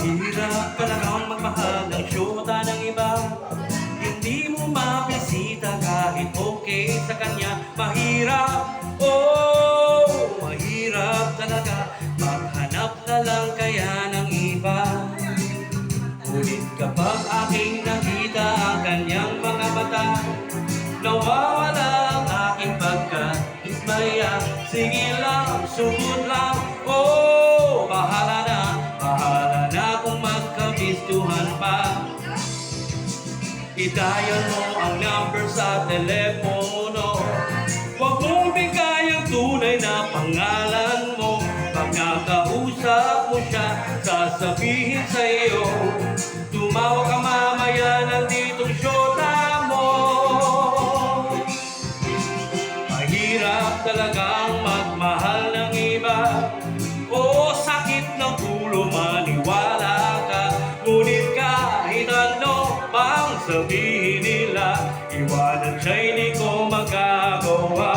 Mahirap talagang magmahal ng syota ng iba. Hindi mo mabisita kahit okay sa kanya. Mahirap, oh, mahirap talaga maghanap na lang kaya ng iba. Ngunit kapag aking nakita ang kanyang mga mata, nawawala ang aking pagka-ismaya. Sige lang, sugod lang, oh, bahala na kung magkabistuhan pa. I-dial mo ang number sa telepono, huwag mong bigay ang tunay na pangalan mo. Pag nakausap mo siya, sasabihin sa'yo, tumawag ka mamaya, nanditong syota mo. Mahirap talagang magmahal ng iba, o sakit ng ulo maniwala ka. Ngunit kahit ano pang sabihin nila, iwanan siya'y di ko magagawa.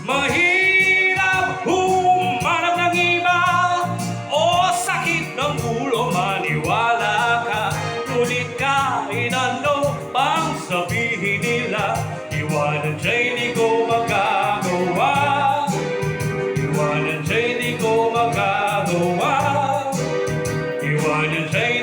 Mahirap humanap ng iba, o sakit ng ulo maniwala ka. Ngunit kahit ano pang sabihin nila, iwanan siya'y di ko magagawa. Iwanan siya'y di ko magagawa. Iwanan siya'y